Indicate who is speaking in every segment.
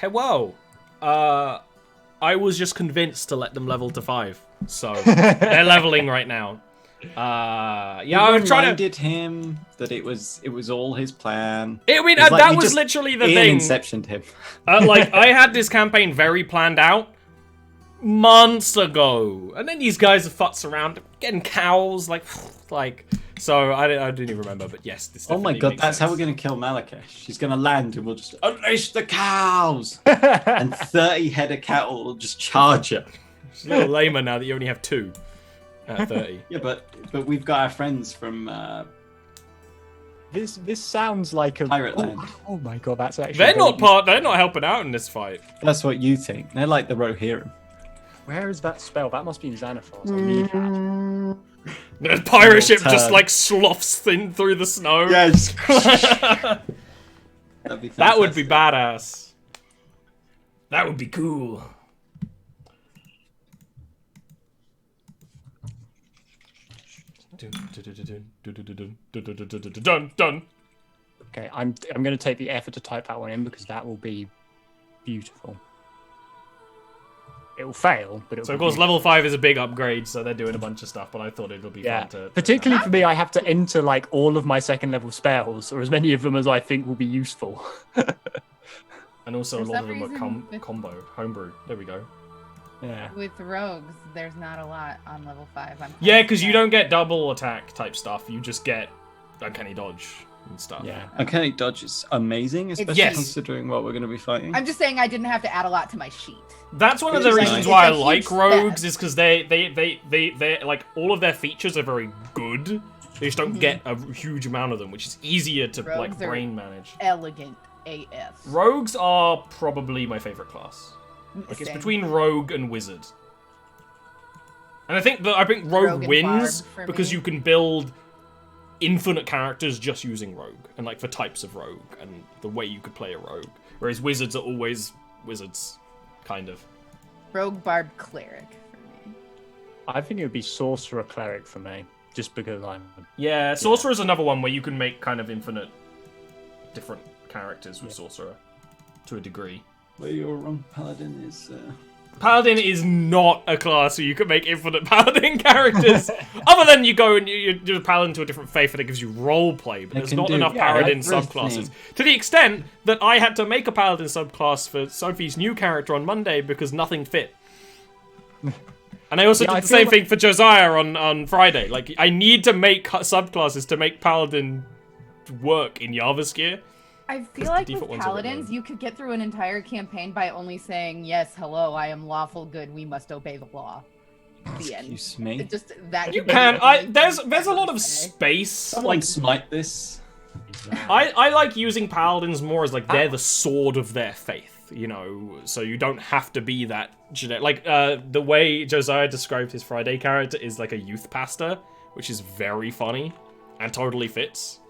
Speaker 1: Well, I was just convinced to let them level to 5, so they're leveling right now. Yeah, I was trying to
Speaker 2: him that it was all his plan.
Speaker 1: I mean, that was literally the thing.
Speaker 2: Inceptioned him.
Speaker 1: Like, I had this campaign very planned out months ago, and then these guys are futz around getting cows, like. So I didn't even remember, but yes, this.
Speaker 2: Oh my god, that's how we're gonna kill Malakesh. She's gonna land, and we'll just unleash the cows, and 30 head of cattle will just charge her.
Speaker 1: She's a little lamer now that you only have 2 at 30.
Speaker 2: Yeah, but we've got our friends from.
Speaker 3: This sounds like a
Speaker 2: Pirate Land.
Speaker 3: Oh my god, that's actually.
Speaker 1: They're not helping out in this fight.
Speaker 2: That's what you think. They're like the Rohirrim.
Speaker 3: Where is that spell? That must be in Xanathars. I need that.
Speaker 1: The pirate ship just like sloughs thin through the snow.
Speaker 2: Yeah, just...
Speaker 1: That would be badass. That would be cool. Dun.
Speaker 3: Okay, I'm going to take the effort to type that one in because that will be beautiful. It will fail, but it'll
Speaker 1: So of course, level 5 is a big upgrade, so they're doing a bunch of stuff. But I thought it would be fun to.
Speaker 3: Particularly for me, I have to enter like all of my second level spells, or as many of them as I think will be useful.
Speaker 1: And also a lot of them are homebrew. There we go.
Speaker 3: Yeah.
Speaker 4: With rogues, there's not a lot on level 5.
Speaker 1: Yeah, because you don't get double attack type stuff. You just get uncanny dodge and stuff.
Speaker 3: Yeah.
Speaker 2: Uncanny dodge is amazing, especially considering what we're going to be fighting.
Speaker 4: I'm just saying I didn't have to add a lot to my sheet.
Speaker 1: That's one of the reasons why I like rogues, is because they like all of their features are very good. They just don't get a huge amount of them, which is easier to like brain manage.
Speaker 4: Elegant AF.
Speaker 1: Rogues are probably my favorite class. Like it's between rogue and wizard. And I think rogue wins because you can build infinite characters just using rogue, and like for types of rogue and the way you could play a rogue. Whereas wizards are always wizards, kind of.
Speaker 4: Rogue, barb, cleric for me.
Speaker 3: I think it would be sorcerer, cleric for me, just because I'm.
Speaker 1: Yeah, sorcerer is another one where you can make kind of infinite, different characters with sorcerer, to a degree.
Speaker 2: Where you're wrong, paladin is.
Speaker 1: Paladin is not a class where you can make infinite paladin characters. Other than you go and you're a paladin to a different faith and it gives you roleplay, but there's not enough paladin subclasses. To the extent that I had to make a paladin subclass for Sophie's new character on Monday because nothing fit. And I also did the same thing for Josiah on Friday. Like, I need to make subclasses to make paladin work in Jarviskjir.
Speaker 4: I feel like with paladins, you could get through an entire campaign by only saying, yes, hello, I am lawful good, we must obey the law. The end.
Speaker 2: Excuse me?
Speaker 4: Just that
Speaker 1: you can. There's a lot of space.
Speaker 2: Like smite this.
Speaker 1: I like using paladins more as like they're the sword of their faith, you know, so you don't have to be that generic. Like the way Josiah described his Friday character is like a youth pastor, which is very funny and totally fits.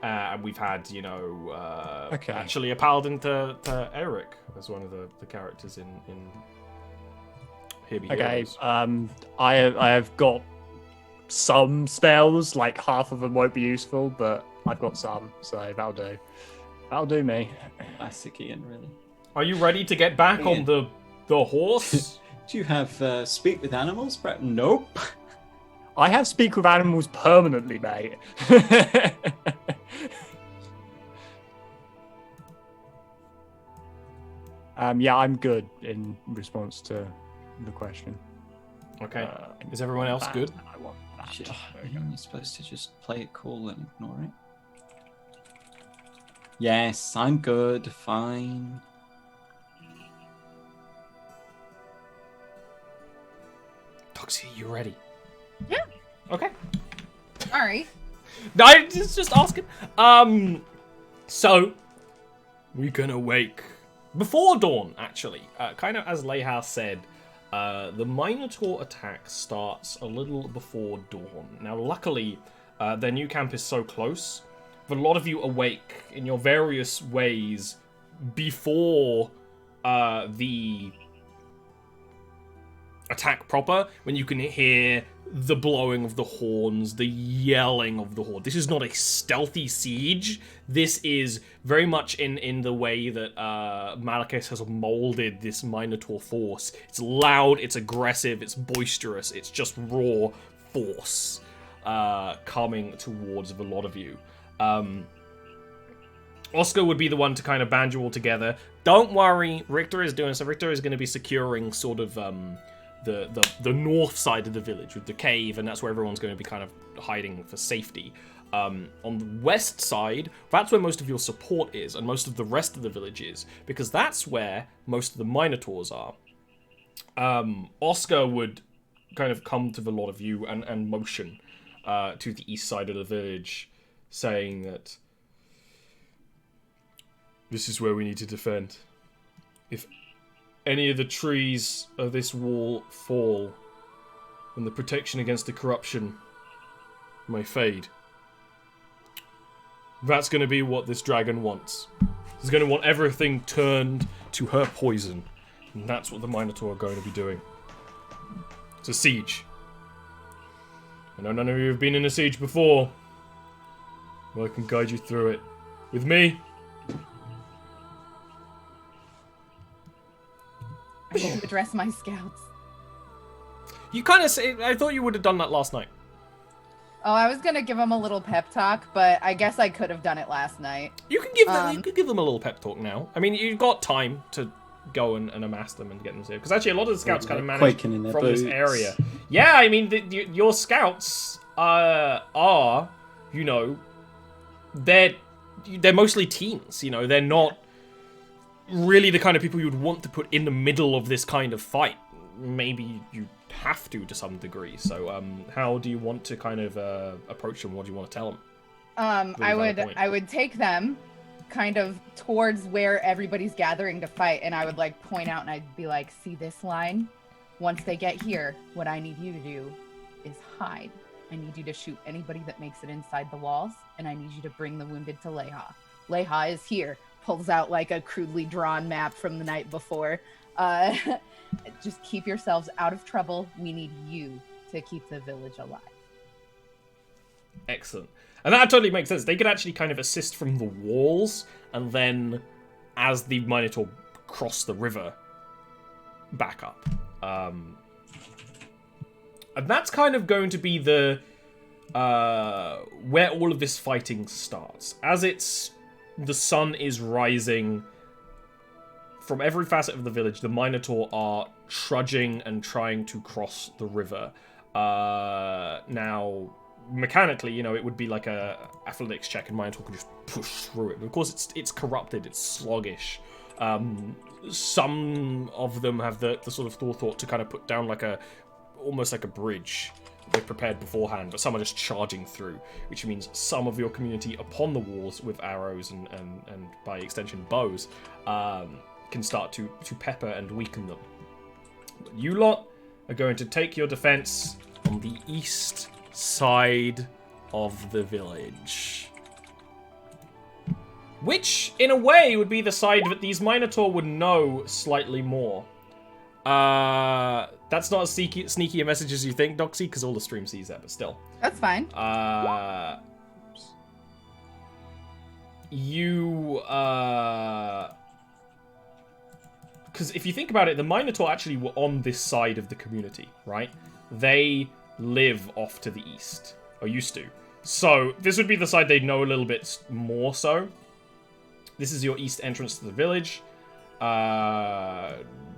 Speaker 1: And we've had, you know, actually a paladin to Eric as one of the characters in Here Be Heroes.
Speaker 3: I have got some spells, like half of them won't be useful, but I've got some, so that'll do. That'll do me.
Speaker 2: Classic Ian, really.
Speaker 1: Are you ready to get back on the horse?
Speaker 2: Do you have speak with animals? Nope.
Speaker 3: I have speak with animals permanently, mate. Yeah, I'm good in response to the question.
Speaker 1: Okay. Is everyone else good?
Speaker 2: I want that. You're supposed to just play it cool and ignore it. Yes, I'm good. Fine.
Speaker 1: Doxy, you ready?
Speaker 4: Yeah.
Speaker 1: Okay.
Speaker 4: All right.
Speaker 1: I just asking. So we're gonna wake before dawn. Actually, kind of as Leyhouse said, the Minotaur attack starts a little before dawn. Now, luckily, their new camp is so close that a lot of you awake in your various ways before the attack proper, when you can hear the blowing of the horns, the yelling of the horde. This is not a stealthy siege. This is very much in the way that Malekith has molded this Minotaur force. It's loud, it's aggressive, it's boisterous, it's just raw force coming towards a lot of you. Oscar would be the one to kind of band you all together. Don't worry, Richter is doing so. Richter is going to be securing sort of the north side of the village with the cave, and that's where everyone's going to be kind of hiding for safety. On the west side, that's where most of your support is, and most of the rest of the village is, because that's where most of the Minotaurs are. Oscar would kind of come to the lot of you and motion to the east side of the village, saying that this is where we need to defend. If any of the trees of this wall fall, and the protection against the corruption may fade, that's going to be what this dragon wants. He's going to want everything turned to her poison, and that's what the Minotaur are going to be doing. It's a siege. I know none of you have been in a siege before, but I can guide you through it. With me?
Speaker 4: I need to address my scouts.
Speaker 1: You kind of say, I thought you would have done that last night.
Speaker 4: Oh, I was gonna give them a little pep talk, but I guess I could have done it last night.
Speaker 1: You can give them. You could give them a little pep talk now. I mean, you've got time to go and amass them and get them here, because actually a lot of the scouts kind of manage from this area. Yeah, I mean, your scouts are, you know, they're mostly teens. You know, they're not really the kind of people you'd want to put in the middle of this kind of fight. Maybe you have to some degree. So, how do you want to kind of approach them? What do you want to tell them?
Speaker 4: I would take them kind of towards where everybody's gathering to fight, and I would like point out, and I'd be like, see this line? Once they get here, what I need you to do is hide. I need you to shoot anybody that makes it inside the walls, and I need you to bring the wounded to Leha. Leha is here. Pulls out like a crudely drawn map from the night before. Just keep yourselves out of trouble. We need you to keep the village alive.
Speaker 1: Excellent. And that totally makes sense. They could actually kind of assist from the walls, and then as the Minotaur cross the river, back up. And that's kind of going to be the where all of this fighting starts. As the sun is rising from every facet of the village, the Minotaur are trudging and trying to cross the river. Now, mechanically, you know, it would be like a athletics check, and Minotaur can just push through it. But of course, it's corrupted, it's sluggish. Some of them have the sort of thought to kind of put down like almost like a bridge they've prepared beforehand, but some are just charging through, which means some of your community upon the walls with arrows and by extension bows can start to pepper and weaken them. But you lot are going to take your defense on the east side of the village, which in a way would be the side that these Minotaur would know slightly more. That's not as sneaky a message as you think, Doxy, because all the stream sees that, but still.
Speaker 4: That's fine.
Speaker 1: Because if you think about it, the Minotaur actually were on this side of the community, right? They live off to the east, or used to. So this would be the side they'd know a little bit more so. This is your east entrance to the village.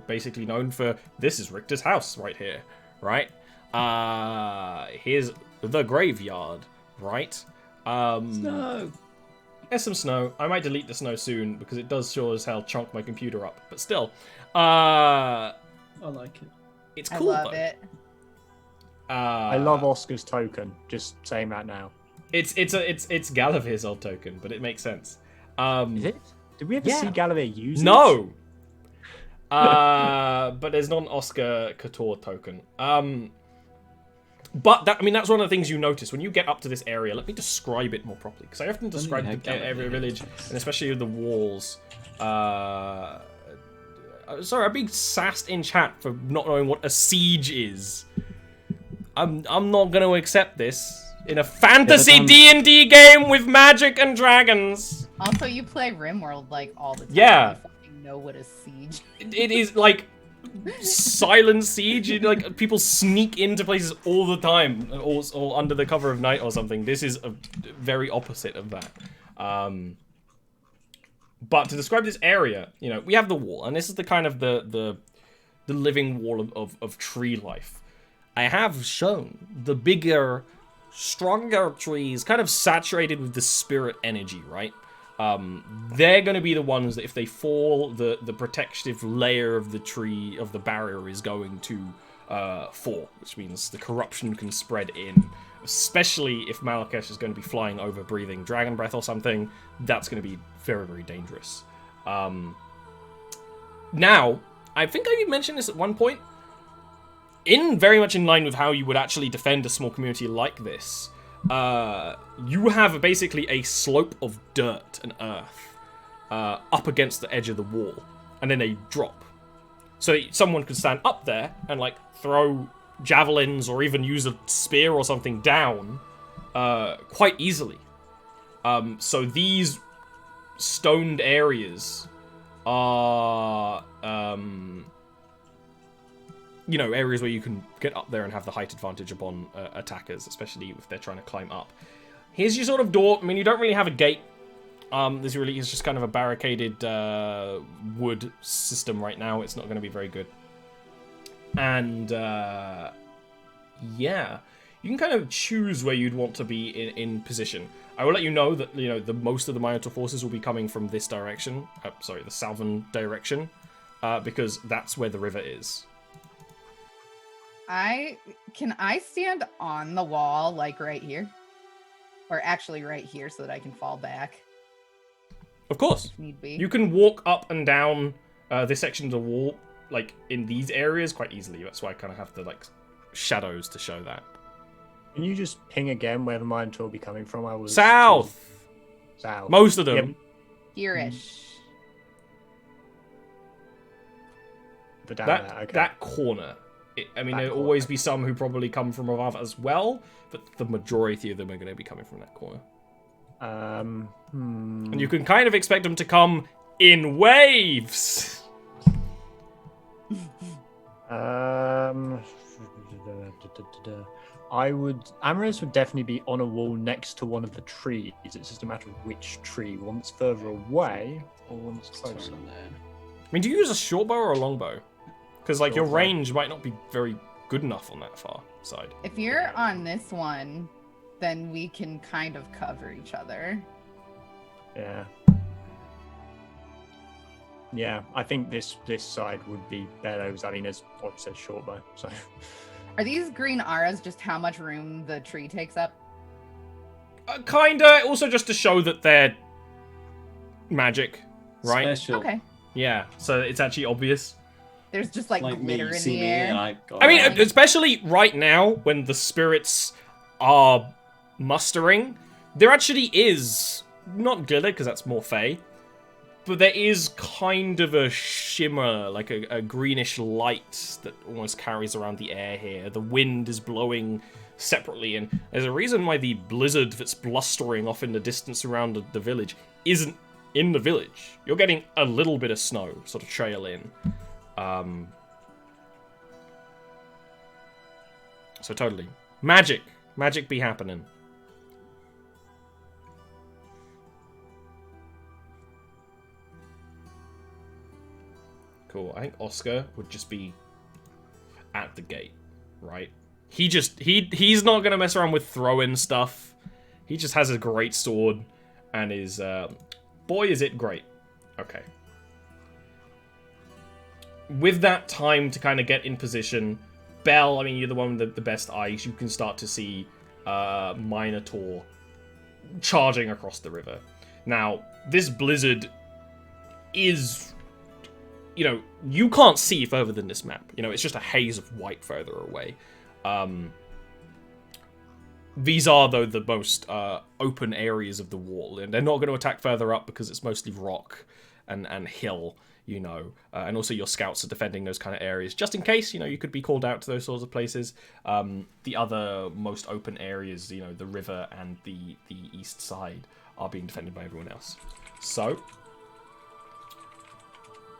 Speaker 1: Basically known for, this is Richter's house right here, right? Here's the graveyard, right?
Speaker 2: Snow.
Speaker 1: There's some snow. I might delete the snow soon because it does sure as hell chunk my computer up. But still, I
Speaker 2: like it.
Speaker 1: It's cool.
Speaker 4: I love it.
Speaker 3: I love Oscar's token. Just saying that now.
Speaker 1: It's Galavir's old token, but it makes sense.
Speaker 3: Is it? Did we ever see Galavir use it?
Speaker 1: No. But there's not an Oscar Couture token. But that's one of the things you notice when you get up to this area. Let me describe it more properly, because I often describe every village, and especially the walls, sorry, I'm being sassed in chat for not knowing what a siege is. I'm not going to accept this in a fantasy D&D game with magic and dragons.
Speaker 4: Also, you play RimWorld like all the time.
Speaker 1: Yeah.
Speaker 4: You fucking know what a siege.
Speaker 1: It is like silent siege. Like people sneak into places all the time, or under the cover of night or something. This is a very opposite of that. But to describe this area, we have the wall, and this is the kind of the living wall of tree life. I have shown the bigger, stronger trees, kind of saturated with the spirit energy, right? They're going to be the ones that if they fall, the protective layer of the tree, of the barrier, is going to fall, which means the corruption can spread in. Especially if Malakesh is going to be flying over breathing dragon breath or something, that's going to be very, very dangerous. Now, I think I mentioned this at one point, very much in line with how you would actually defend a small community like this. You have basically a slope of dirt and earth up against the edge of the wall, and then a drop. So someone could stand up there and throw javelins or even use a spear or something down quite easily. So these stoned areas are areas where you can get up there and have the height advantage upon attackers, especially if they're trying to climb up. Here's your sort of door. I mean, you don't really have a gate. This really is just kind of a barricaded wood system right now. It's not going to be very good. And, yeah, you can kind of choose where you'd want to be in position. I will let you know that, the most of the Minotaur forces will be coming from this direction. The southern direction, because that's where the river is.
Speaker 4: Can I stand on the wall, right here? Or actually right here so that I can fall back?
Speaker 1: Of course.
Speaker 4: If need be.
Speaker 1: You can walk up and down this section of the wall, in these areas quite easily. That's why I kind of have the shadows to show that.
Speaker 3: Can you just ping again where the Minotaur will be coming from?
Speaker 1: South. Most of them.
Speaker 3: Yep.
Speaker 4: Here-ish.
Speaker 3: Down there. Okay.
Speaker 1: That corner. There'll always be some who probably come from above as well, but the majority of them are going to be coming from that corner. And you can kind of expect them to come in waves.
Speaker 3: Amaris would definitely be on a wall next to one of the trees. It's just a matter of which tree. One's further away or one's closer.
Speaker 1: Do you use a short bow or a long bow? Because your range might not be very good enough on that far side.
Speaker 4: If you're on this one, then we can kind of cover each other.
Speaker 3: Yeah. Yeah, I think this side would be better. There's obviously a short bow. So.
Speaker 4: Are these green auras just how much room the tree takes up?
Speaker 1: Kinda. Also, just to show that they're magic, right?
Speaker 2: Special.
Speaker 4: Okay.
Speaker 1: Yeah. So it's actually obvious.
Speaker 4: There's just glitter in the air.
Speaker 1: Especially right now when the spirits are mustering, there actually is not glitter because that's more fey. But there is kind of a shimmer, a greenish light that almost carries around the air here. The wind is blowing separately, and there's a reason why the blizzard that's blustering off in the distance around the village isn't in the village. You're getting a little bit of snow sort of trail in. So totally. Magic be happening. Cool. I think Oscar would just be at the gate, right? He's not gonna mess around with throwing stuff. He just has a great sword and is boy is it great. Okay. With that time to kind of get in position, Belle, you're the one with the best eyes. You can start to see Minotaur charging across the river. Now, this blizzard is, you can't see further than this map. It's just a haze of white further away. These are, though, the most open areas of the wall, and they're not going to attack further up because it's mostly rock and hill. and also your scouts are defending those kind of areas, just in case, you could be called out to those sorts of places. The other most open areas, the river and the east side are being defended by everyone else. So,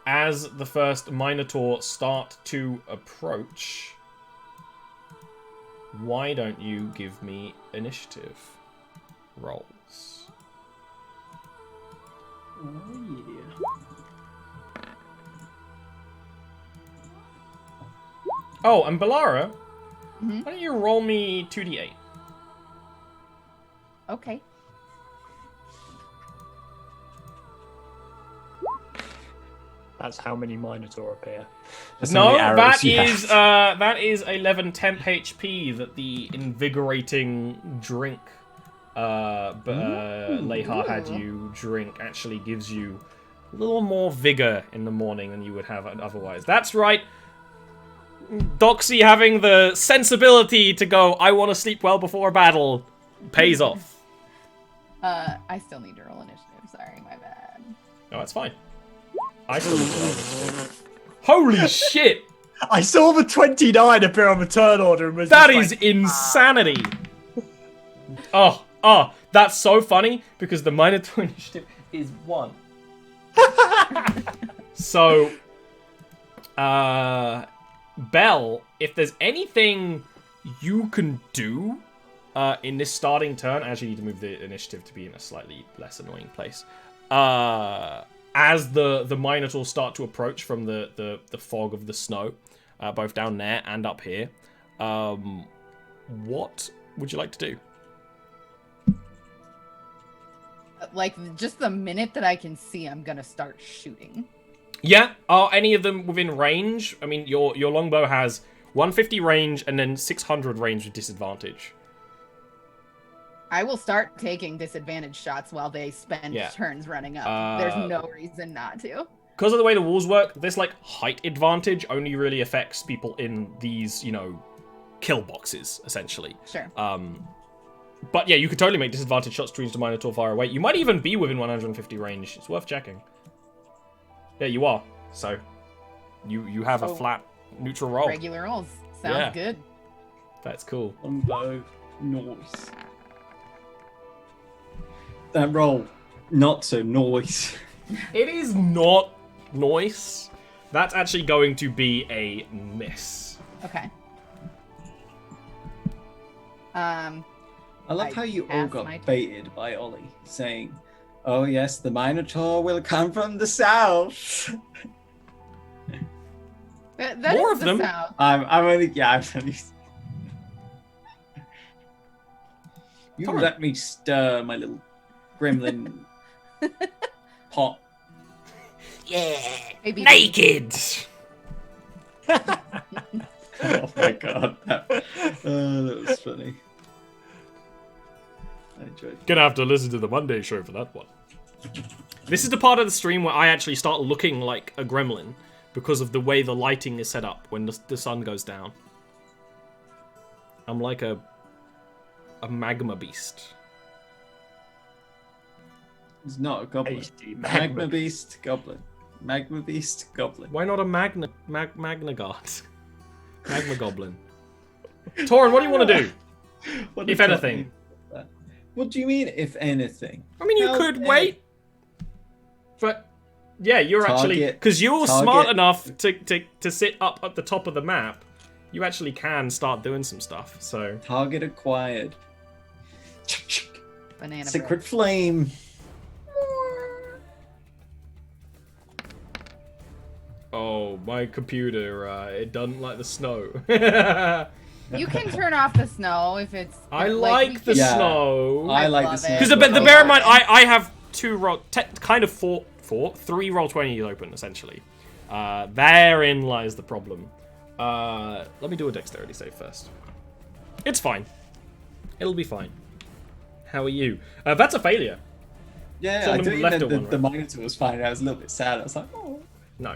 Speaker 1: as the first Minotaur start to approach, why don't you give me initiative rolls?
Speaker 2: Oh, yeah.
Speaker 1: Oh, and Balara, why don't you roll me 2d8?
Speaker 4: Okay.
Speaker 3: That's how many Minotaur appear.
Speaker 1: No, that is 11 temp HP that the invigorating drink Leha had you drink actually gives you a little more vigor in the morning than you would have otherwise. That's right. Doxy having the sensibility to go, I want to sleep well before a battle, pays off.
Speaker 4: I still need to roll initiative. Sorry, my bad.
Speaker 1: No, that's fine. I still need to roll initiative. Holy shit!
Speaker 3: I saw the 29 appear on the turn order and was
Speaker 1: that is insanity! Oh, that's so funny because the Minotaur initiative is 1. So, Belle, if there's anything you can do in this starting turn, I actually need to move the initiative to be in a slightly less annoying place. As the Minotaurs start to approach from the fog of the snow, both down there and up here, what would you like to do?
Speaker 4: Like, just the minute that I can see, I'm gonna start shooting.
Speaker 1: Yeah, are any of them within range? I mean, your longbow has 150 range and then 600 range with disadvantage.
Speaker 4: I will start taking disadvantage shots while they spend turns running up. There's no reason not to.
Speaker 1: Because of the way the walls work, this height advantage only really affects people in these, kill boxes, essentially.
Speaker 4: Sure.
Speaker 1: But yeah, you could totally make disadvantage shots to Minotaur far away. You might even be within 150 range. It's worth checking. Yeah, you are. So, you have a flat neutral roll.
Speaker 4: Regular rolls. Sounds good.
Speaker 1: That's cool.
Speaker 2: Longbow, noise. That roll, not so noise.
Speaker 1: It is not noise. That's actually going to be a miss.
Speaker 4: Okay.
Speaker 2: I love how you all got baited by Ollie, saying, "Oh yes, the Minotaur will come from the south."
Speaker 4: That
Speaker 1: More
Speaker 4: is
Speaker 1: of
Speaker 4: the
Speaker 1: them.
Speaker 4: South.
Speaker 2: I'm only. You
Speaker 1: Come on.
Speaker 2: let me stir my little gremlin pot.
Speaker 1: Yeah.
Speaker 4: Baby.
Speaker 1: Naked.
Speaker 2: Oh my god, that was funny. I enjoyed it.
Speaker 1: Gonna have to listen to the Monday show for that one. This is the part of the stream where I actually start looking like a gremlin because of the way the lighting is set up when the sun goes down. I'm like a magma beast.
Speaker 2: He's not a goblin. Magma beast, goblin. Magma beast, goblin.
Speaker 1: Why not a magna guard? Magma goblin. Torin, what do you want to do?
Speaker 2: What
Speaker 1: If
Speaker 2: does that
Speaker 1: anything.
Speaker 2: mean? What do you mean, if anything?
Speaker 1: I mean, you
Speaker 2: How
Speaker 1: could
Speaker 2: dare-
Speaker 1: wait. But, yeah, you're actually... Because you're smart enough to sit up at the top of the map. You actually can start doing some stuff, so...
Speaker 2: Target acquired.
Speaker 4: Banana
Speaker 2: Sacred flame.
Speaker 1: Oh, my computer, it doesn't like the snow.
Speaker 4: You can turn off the snow if it's.
Speaker 1: I like the snow.
Speaker 2: I like
Speaker 4: love
Speaker 2: the snow.
Speaker 4: it.
Speaker 1: Because the bear in mind, I have three Roll20s open, essentially. Therein lies the problem. Let me do a dexterity save first. It's fine. It'll be fine. How are you? That's a failure.
Speaker 2: Yeah,
Speaker 1: So
Speaker 2: I
Speaker 1: the
Speaker 2: didn't
Speaker 1: left
Speaker 2: know
Speaker 1: one,
Speaker 2: the
Speaker 1: right?
Speaker 2: Minotaur was fine. I was a little bit sad. I was like, oh.
Speaker 1: No.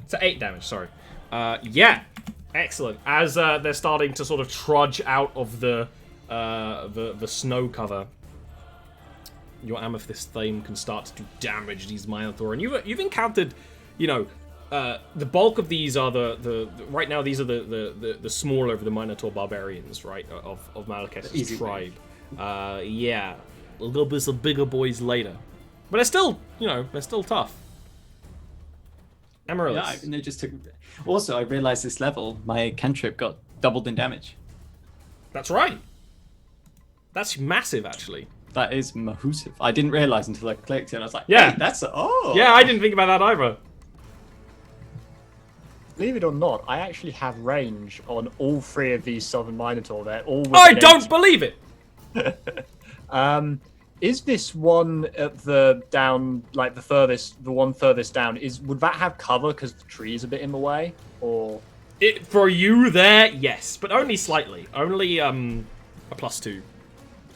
Speaker 1: It's 8 damage, sorry. Yeah. Excellent. As they're starting to sort of trudge out of the snow cover, Amethyst Flame can start to do damage to these Minotaur. And you've encountered, the bulk of these are the right now these are the smaller of the Minotaur barbarians, right, of Malekith's tribe. Yeah, a little bit of bigger boys later, but they're still tough. Amaryllis.
Speaker 2: Yeah, it just took. Also, I realized this level, my cantrip got doubled in damage.
Speaker 1: That's right. That's massive, actually.
Speaker 2: That is massive. I didn't realize until I clicked it. And I was like,
Speaker 1: yeah,
Speaker 2: hey, that's
Speaker 1: Yeah, I didn't think about that either.
Speaker 3: Believe it or not, I actually have range on all 3 of these Southern Minotaur. They're all.
Speaker 1: I don't believe it.
Speaker 3: Is this one at the down, like the one furthest down? Would that have cover because the tree's a bit in the way, or?
Speaker 1: For you there, yes, but only slightly. Only a +2.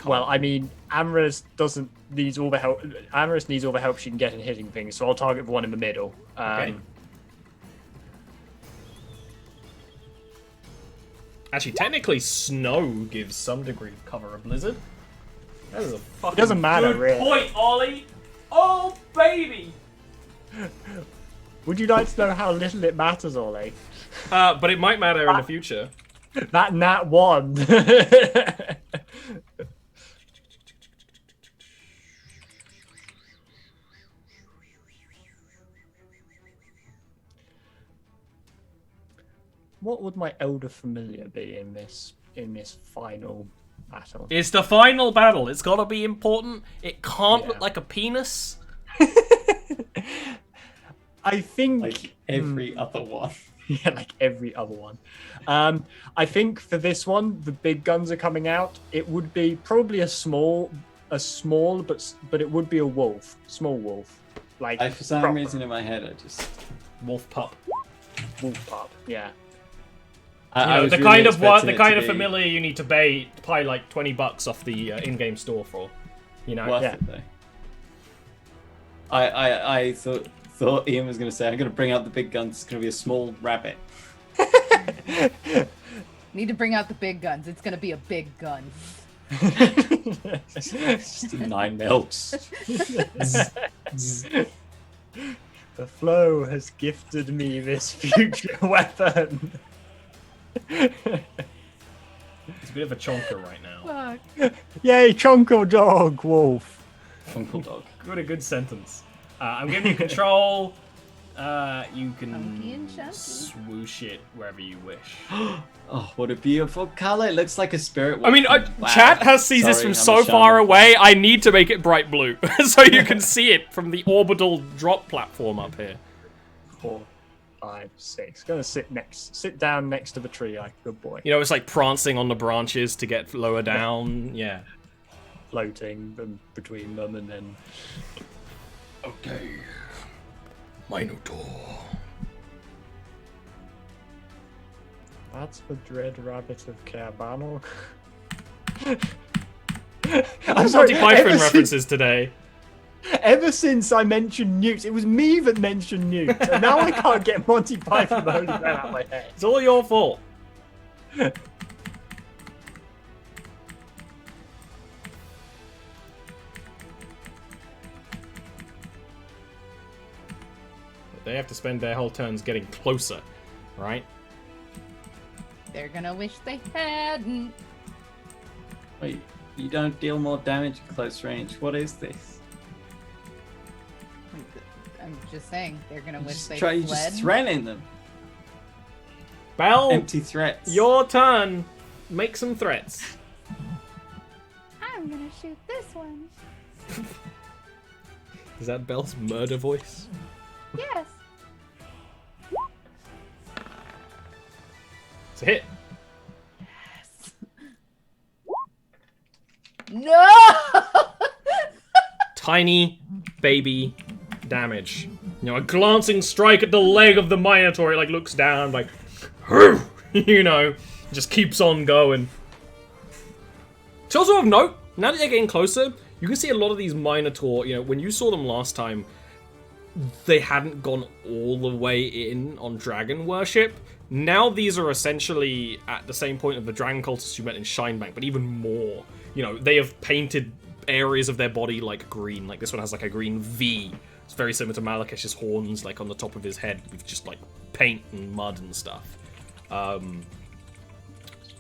Speaker 3: Well, I mean, Amaryllis needs all the help. Amaryllis needs all the help she can get in hitting things, so I'll target the one in the middle.
Speaker 1: Okay. Actually, technically, snow gives some degree of cover of blizzard. That is a fucking
Speaker 3: doesn't matter,
Speaker 1: good
Speaker 3: really.
Speaker 1: point, Ollie. Oh, baby.
Speaker 3: Would you like to know how little it matters, Ollie?
Speaker 1: But it might matter in the future.
Speaker 3: That nat 1. What would my elder familiar be in this final battle?
Speaker 1: It's the final battle. It's got to be important. It can't look like a penis.
Speaker 3: I think
Speaker 2: like every other one.
Speaker 3: Yeah, like every other one. I think for this one, the big guns are coming out. It would be probably a small, but it would be a wolf, small wolf. Like
Speaker 2: for some reason in my head, I just
Speaker 1: wolf pup.
Speaker 3: Wolf pup. Yeah.
Speaker 1: The kind of familiar you need to pay like $20 off the in-game store for.
Speaker 2: Worth it though. I thought Ian was going to say, I'm going to bring out the big guns. It's going to be a small rabbit.
Speaker 4: Need to bring out the big guns. It's going to be a big gun.
Speaker 2: Just 9 mils.
Speaker 3: The flow has gifted me this future weapon.
Speaker 1: It's a bit of a chonker right now.
Speaker 4: Fuck.
Speaker 3: Yay, chonker dog, wolf.
Speaker 2: Chonker dog.
Speaker 1: Good sentence. I'm giving you control. You can swoosh it wherever you wish.
Speaker 2: Oh, what a beautiful color. It looks like a spirit wolf.
Speaker 1: I mean, chat sees this from so far away, I need to make it bright blue so you can see it from the orbital drop platform up here.
Speaker 3: 4, 5, 6. Gonna sit down next to the tree like a good boy.
Speaker 1: It's like prancing on the branches to get lower down. Yeah.
Speaker 3: Floating between them and then...
Speaker 1: Okay. Minotaur.
Speaker 3: That's the dread rabbit of Cabanor.
Speaker 1: I'm sorry, Python references today.
Speaker 3: Ever since I mentioned newts, it was me that mentioned newts, and now I can't get Monty Python the Holy Grail out of my head.
Speaker 1: It's all your fault. They have to spend their whole turns getting closer, right?
Speaker 4: They're gonna wish they hadn't.
Speaker 2: Wait, you don't deal more damage at close range. What is this?
Speaker 4: I'm just saying, they're gonna wish they
Speaker 2: fled.
Speaker 4: You just
Speaker 2: threatening them.
Speaker 1: Bell,
Speaker 2: empty threats.
Speaker 1: Your turn. Make some threats.
Speaker 4: I'm gonna shoot this one.
Speaker 1: Is that Bell's murder voice?
Speaker 4: Yes.
Speaker 1: It's a hit.
Speaker 4: Yes. No!
Speaker 1: Tiny baby damage. A glancing strike at the leg of the Minotaur. It looks down, just keeps on going. It's also of note, now that they're getting closer, you can see a lot of these Minotaur, when you saw them last time, they hadn't gone all the way in on dragon worship. Now these are essentially at the same point of the dragon cultists you met in Shinebank, but even more. They have painted areas of their body like green. Like this one has like a green V. It's very similar to Malakesh's horns, like on the top of his head, with just like paint and mud and stuff.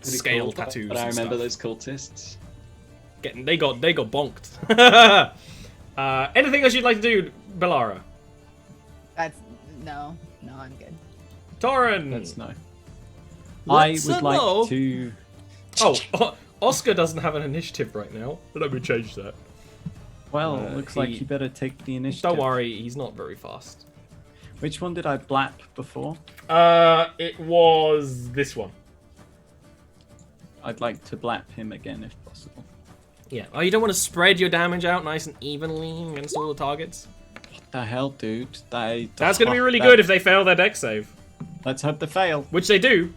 Speaker 1: Scale
Speaker 2: cool,
Speaker 1: tattoos.
Speaker 2: But I remember
Speaker 1: stuff.
Speaker 2: those cultists.
Speaker 1: They got bonked. Anything else you'd like to do, Bellara?
Speaker 4: No, I'm good.
Speaker 1: Torin.
Speaker 2: That's no.
Speaker 1: Let's
Speaker 2: I would like to.
Speaker 1: Oh, Oscar doesn't have an initiative right now. Let me change that.
Speaker 2: Well, looks like you better take the initiative.
Speaker 1: Don't worry, he's not very fast.
Speaker 2: Which one did I blap before?
Speaker 1: It was this one.
Speaker 2: I'd like to blap him again if possible.
Speaker 1: Yeah. Oh, you don't want to spread your damage out nice and evenly against all the targets?
Speaker 2: What the hell, dude?
Speaker 1: That's going to be really good if they fail their dex save.
Speaker 2: Let's hope they fail.
Speaker 1: Which they do.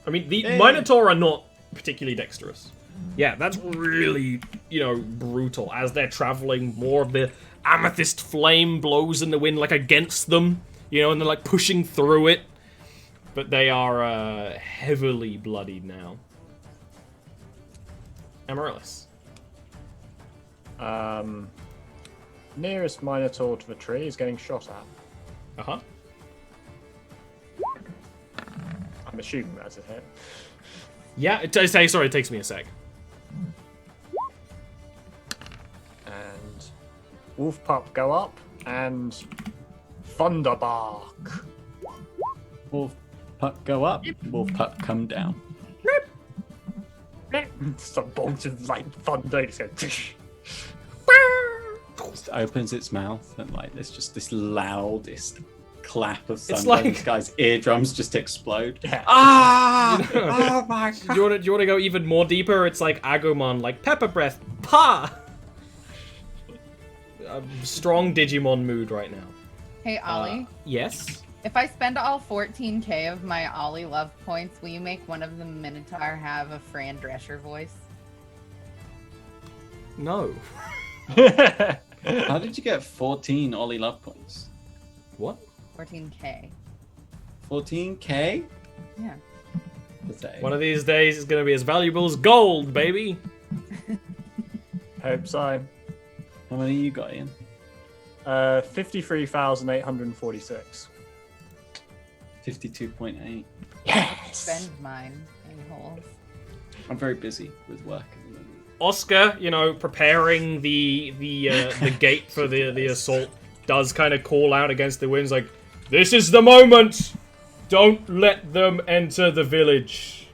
Speaker 1: I mean, the Minotaur are not particularly dexterous. Yeah, that's really, brutal. As they're traveling, more of the amethyst flame blows in the wind, like, against them. And they're, like, pushing through it. But they are heavily bloodied now. Amaryllis.
Speaker 3: Nearest Minotaur to the tree is getting shot at.
Speaker 1: Uh-huh.
Speaker 3: I'm assuming that's a hit.
Speaker 1: Yeah, it takes me a sec.
Speaker 3: And Wolf Pup go up and Thunderbark.
Speaker 2: Wolf Pup go up, Wolf Pup come down.
Speaker 3: Some bolts of like thunder just
Speaker 2: opens its mouth and like there's just this loudest clap of thunder.
Speaker 1: It's like
Speaker 2: this guy's eardrums just explode.
Speaker 3: Yeah.
Speaker 2: Oh my god!
Speaker 1: Do you want to go even more deeper? It's like Agumon, like pepper breath, pa. A strong Digimon mood right now.
Speaker 4: Hey Ollie.
Speaker 1: Yes.
Speaker 4: If I spend all 14k of my Ollie love points, will you make one of the Minotaur have a Fran Drescher voice?
Speaker 1: No.
Speaker 2: How did you get 14 Ollie love points?
Speaker 1: What?
Speaker 4: 14k.
Speaker 2: 14k?
Speaker 4: Yeah.
Speaker 1: One of these days it's going to be as valuable as gold, baby.
Speaker 3: Hope so.
Speaker 2: How many you got, Ian?
Speaker 3: 53,846.
Speaker 2: 52.8.
Speaker 3: Yes!
Speaker 4: Spend mine, a-holes.
Speaker 2: I'm very busy with work at the moment.
Speaker 1: Oscar, preparing the gate for the assault, does kind of call out against the winds like, "This is the moment! Don't let them enter the village."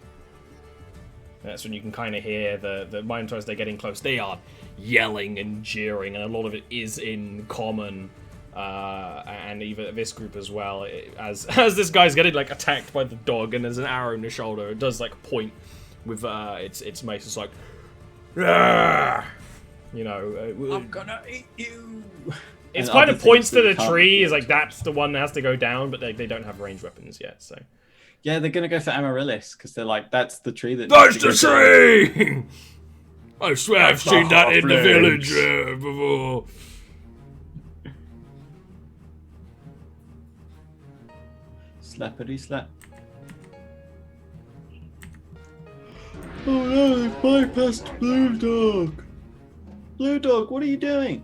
Speaker 1: That's when you can kind of hear the Minotaurs as they're getting close. They are yelling and jeering, and a lot of it is in common. And even this group as well. As this guy's getting like attacked by the dog, and there's an arrow in the shoulder, it does like point with its mace. It's like, "Rah!"
Speaker 2: I'm gonna eat you.
Speaker 1: It's kind of points to the tree. Is like that's the one that has to go down, but they don't have ranged weapons yet. So
Speaker 2: yeah, they're gonna go for Amaryllis because they're like, that's the tree that.
Speaker 1: That's the tree. I swear I've seen that in the village before.
Speaker 2: Slappity slap. Oh no, they've bypassed Blue Dog. Blue Dog, what are you doing?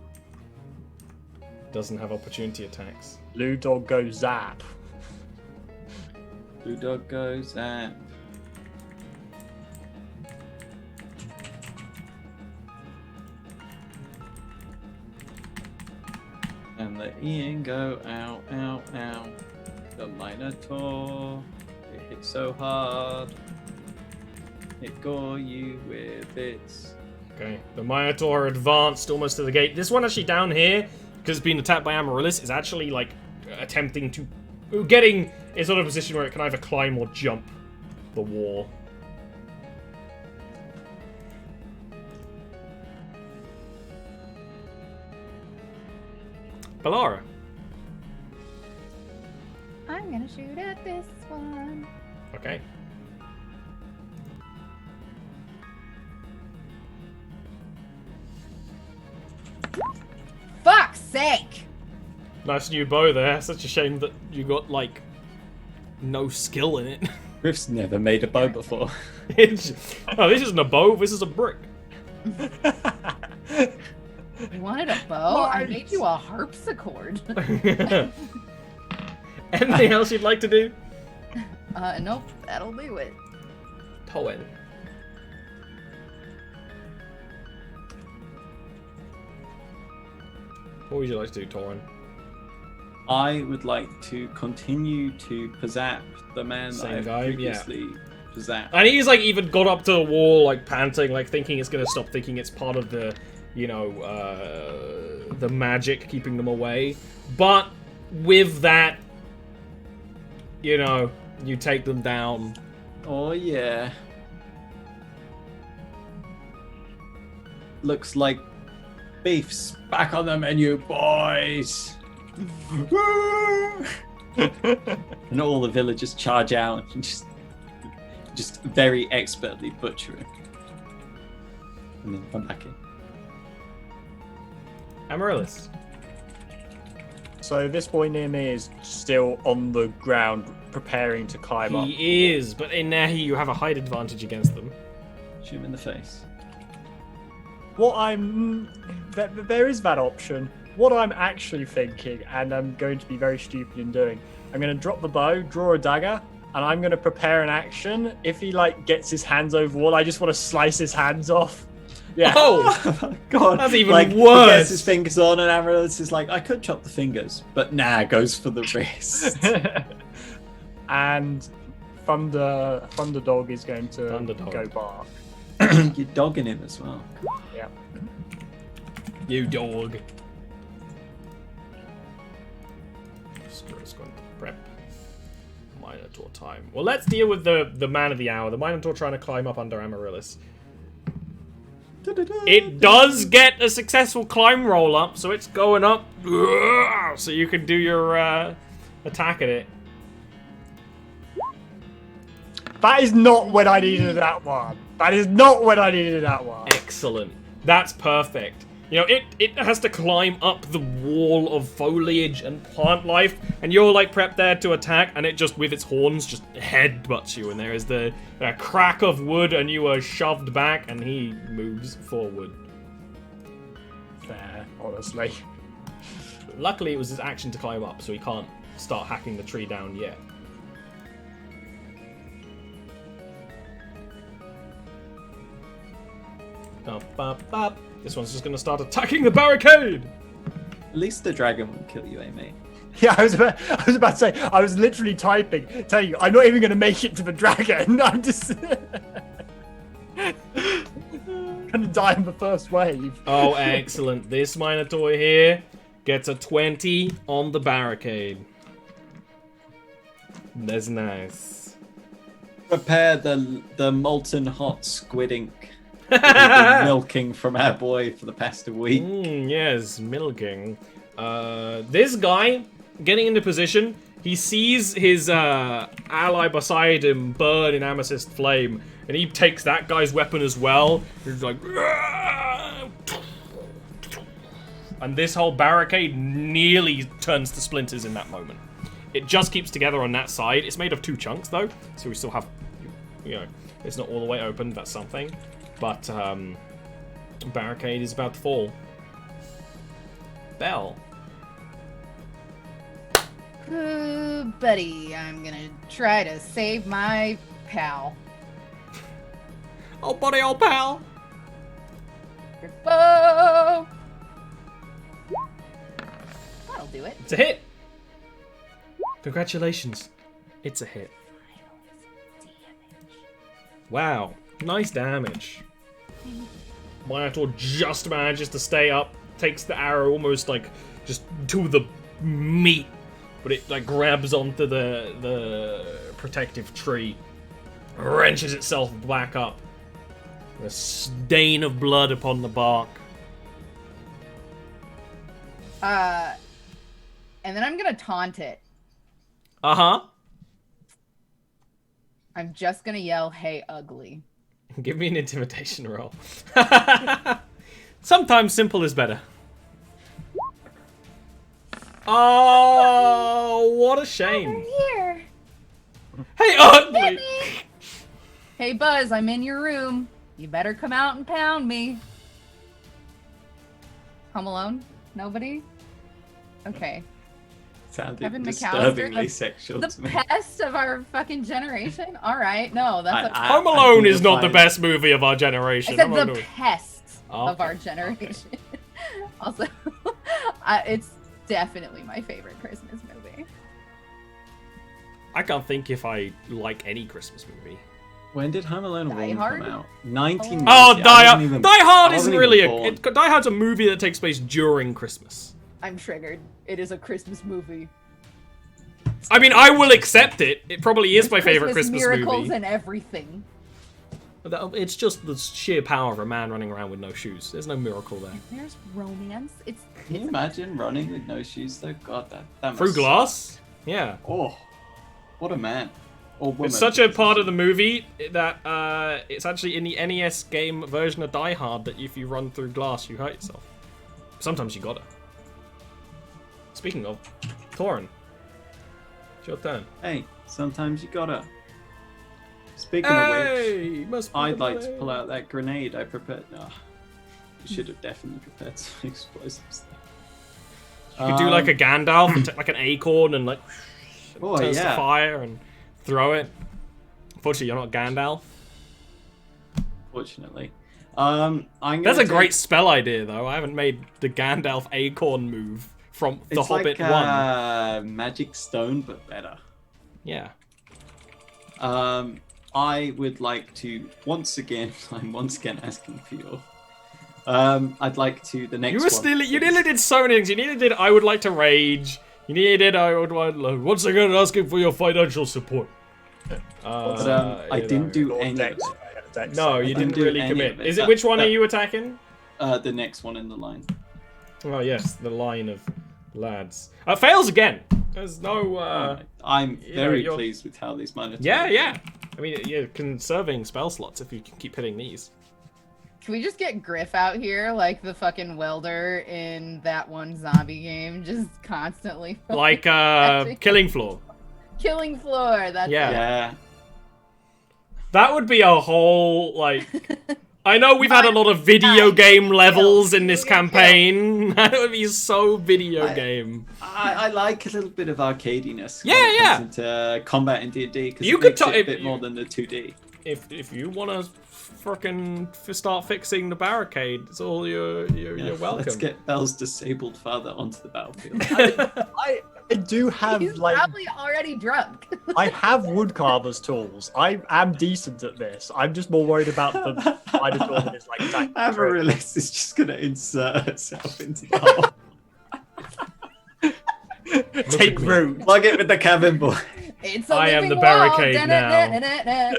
Speaker 1: Doesn't have opportunity attacks.
Speaker 3: Blue Dog goes zap.
Speaker 2: Blue Dog goes zap. And the Ian go ow, ow, ow. The Minotaur, it hit so hard. It gore you with its.
Speaker 1: Okay, the Minotaur advanced almost to the gate. This one actually down here, because it's been attacked by Amaryllis, is actually like attempting to, getting in sort of a position where it can either climb or jump the wall. Bellara.
Speaker 4: I'm gonna shoot at this one.
Speaker 1: Okay.
Speaker 4: Fuck's sake!
Speaker 1: Nice new bow there. Such a shame that you got, like, no skill in it.
Speaker 2: Griff's never made a bow before.
Speaker 1: Oh, this isn't a bow, this is a brick.
Speaker 4: You wanted a bow? I made you a harpsichord.
Speaker 1: Anything else you'd like to do?
Speaker 4: Nope, that'll do it.
Speaker 1: Towen. What would you like to do, Torin?
Speaker 2: I would like to continue to pizzap the man that I've previously pizzap.
Speaker 1: And he's like even got up to the wall, like panting, like thinking it's gonna stop, thinking it's part of the, you know, the magic keeping them away. But with that, you know, you take them down.
Speaker 2: Oh yeah. Looks like beef's back on the menu, boys. And all the villagers charge out and just very expertly butcher it. And then come back in.
Speaker 1: Amaryllis.
Speaker 3: So this boy near me is still on the ground, preparing to climb up.
Speaker 1: He is, but in there you have a height advantage against them.
Speaker 2: Shoot him in the face.
Speaker 3: What there is that option. What I'm actually thinking, and I'm going to be very stupid in doing, I'm going to drop the bow, draw a dagger, and I'm going to prepare an action. If he like gets his hands over the wall, I just want to slice his hands off. Yeah.
Speaker 1: Oh
Speaker 2: my god.
Speaker 1: That's even
Speaker 2: like,
Speaker 1: worse.
Speaker 2: He gets his fingers on, and Amaryllis is like, I could chop the fingers, but nah, goes for the wrist.
Speaker 3: And Thunder Dog is going to go bark.
Speaker 2: You're dogging him as well.
Speaker 3: Yeah.
Speaker 1: You dog. Just going to prep. Minotaur time. Well, let's deal with the man of the hour. The Minotaur trying to climb up under Amaryllis. It does get a successful climb roll up, so it's going up. So you can do your attack at it.
Speaker 3: That is not what I needed that one. That is not what I needed that one.
Speaker 1: Excellent. That's perfect. You know, it has to climb up the wall of foliage and plant life, and you're like prepped there to attack, and it just, with its horns, just headbutts you, and there is the crack of wood, and you are shoved back, and he moves forward.
Speaker 3: Fair, honestly.
Speaker 1: Luckily, it was his action to climb up, so he can't start hacking the tree down yet. This one's just going to start attacking the barricade!
Speaker 2: At least the dragon will kill you, mate.
Speaker 3: Yeah, I was about to say, I was literally typing, telling you, I'm not even going to make it to the dragon. I'm just going to die in the first wave.
Speaker 1: Oh, excellent. This Minotaur here gets a 20 on the barricade. That's nice.
Speaker 2: Prepare the molten hot squid ink. We've been milking from our boy for the past week.
Speaker 1: Yes, milking. This guy, getting into position, he sees his ally beside him burn in amethyst flame, and he takes that guy's weapon as well. He's like, and this whole barricade nearly turns to splinters in that moment. It just keeps together on that side. It's made of 2 chunks though, so we still have, you know, it's not all the way open. That's something. But, barricade is about to fall. Bell.
Speaker 4: Buddy, I'm gonna try to save my pal.
Speaker 1: Oh, buddy, old pal.
Speaker 4: Your bow. That'll do it.
Speaker 1: It's a hit. Congratulations. It's a hit. Wow. Nice damage. Minotaur just manages to stay up, takes the arrow almost like just to the meat, but it like grabs onto the protective tree, wrenches itself back up, a stain of blood upon the bark.
Speaker 4: And then I'm gonna taunt it.
Speaker 1: Uh-huh.
Speaker 4: I'm just gonna yell, "Hey, ugly."
Speaker 1: Give me an intimidation roll. Sometimes simple is better. Oh, what a shame.
Speaker 4: Over here.
Speaker 1: Hey, ugly!
Speaker 4: Hey, Buzz, I'm in your room. You better come out and pound me. Home Alone? Nobody? Okay.
Speaker 2: Sounded
Speaker 4: Kevin
Speaker 2: disturbingly
Speaker 4: McAllister,
Speaker 2: sexual
Speaker 4: the
Speaker 2: to me.
Speaker 4: pest of our fucking generation? Alright, no, that's
Speaker 1: Home Alone is not the best movie of our generation.
Speaker 4: I said the pest of our generation. Okay. Also, it's definitely my favorite Christmas movie.
Speaker 1: I can't think if I like any Christmas movie.
Speaker 2: When did Home Alone 1
Speaker 4: Hard?
Speaker 2: come out? 1990.
Speaker 1: Oh, Die Hard! Die Hard isn't really Die Hard's a movie that takes place during Christmas.
Speaker 4: I'm triggered. It is a Christmas movie.
Speaker 1: I mean, I will accept it. It probably is my favorite Christmas movie.
Speaker 4: Miracles and everything.
Speaker 1: It's just the sheer power of a man running around with no shoes. There's no miracle there.
Speaker 4: There's romance.
Speaker 2: Can you imagine running with no shoes though? God, that must
Speaker 1: through glass? Yeah.
Speaker 2: Oh, what a man. Or woman.
Speaker 1: It's such a part of the movie that it's actually in the NES game version of Die Hard that if you run through glass, you hurt yourself. Sometimes you gotta. Speaking of, Thorin, it's your turn.
Speaker 2: Hey, sometimes you gotta. Speaking of which, I'd like to pull out that grenade I prepared. No, I should have definitely prepared some explosives there.
Speaker 1: You could do like a Gandalf and take like an acorn and like turns to fire and throw it. Unfortunately, you're not Gandalf.
Speaker 2: Fortunately.
Speaker 1: That's a great spell idea, though. I haven't made the Gandalf acorn move from The Hobbit 1.
Speaker 2: Magic Stone, but better.
Speaker 1: Yeah.
Speaker 2: I would like to once again. I'm once again asking for your. I'd like to the next.
Speaker 1: You nearly did so many things. You nearly did. I would like to rage. You nearly did. I would once again asking for your financial support.
Speaker 2: I didn't do any of it.
Speaker 1: No, you didn't really commit. Is it which one are you attacking?
Speaker 2: The next one in the line.
Speaker 1: Oh yes, the line of lads. Fails again. There's no.
Speaker 2: I'm very pleased with how these minor.
Speaker 1: Yeah. I mean, you're conserving spell slots if you can keep hitting these.
Speaker 4: Can we just get Griff out here like the fucking welder in that one zombie game? Just constantly.
Speaker 1: Like Killing Floor.
Speaker 4: Killing Floor, that's
Speaker 2: Yeah.
Speaker 1: That would be a whole, like... I know we've had a lot of video game levels in this campaign. That would be so video game.
Speaker 2: I like a little bit of arcadiness.
Speaker 1: Yeah.
Speaker 2: Comes into combat in D&D because
Speaker 1: you
Speaker 2: it
Speaker 1: could
Speaker 2: makes it a bit more than the 2D.
Speaker 1: If you want to frickin' start fixing the barricade, it's all you're welcome.
Speaker 2: Let's get Belle's disabled father onto the battlefield.
Speaker 3: I do have
Speaker 4: He's probably already drunk.
Speaker 3: I have woodcarver's tools. I am decent at this. I'm just more worried about the spider tool that is like.
Speaker 2: Amaryllis is just gonna insert herself into the hole.
Speaker 3: Take root.
Speaker 2: Plug it with the cabin boy.
Speaker 1: I am the barricade now.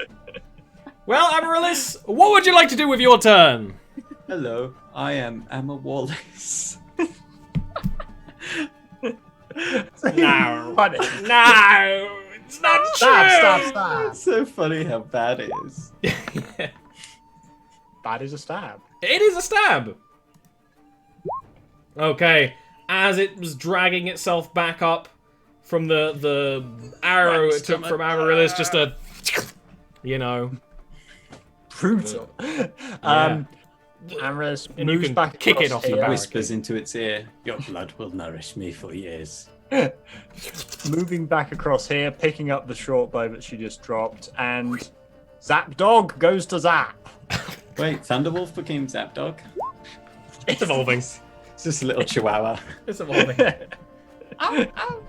Speaker 1: Well, Amaryllis, what would you like to do with your turn?
Speaker 2: Hello, I am Emma Wallace.
Speaker 1: No, it's not true.
Speaker 3: Stop.
Speaker 2: It's so funny how bad it is.
Speaker 3: Bad is a stab.
Speaker 1: It is a stab. Okay, as it was dragging itself back up from the arrow it took from Amaryllis, just a,
Speaker 3: brutal. Amaryllis moves back,
Speaker 1: kick it off the barricade.
Speaker 2: Whispers into its ear, "Your blood will nourish me for years."
Speaker 3: Moving back across here, picking up the short bow that she just dropped, and Zap Dog goes to Zap.
Speaker 2: Wait, Thunderwolf became Zap Dog?
Speaker 1: It's evolving.
Speaker 2: It's just a little chihuahua.
Speaker 1: It's evolving.
Speaker 3: Ow.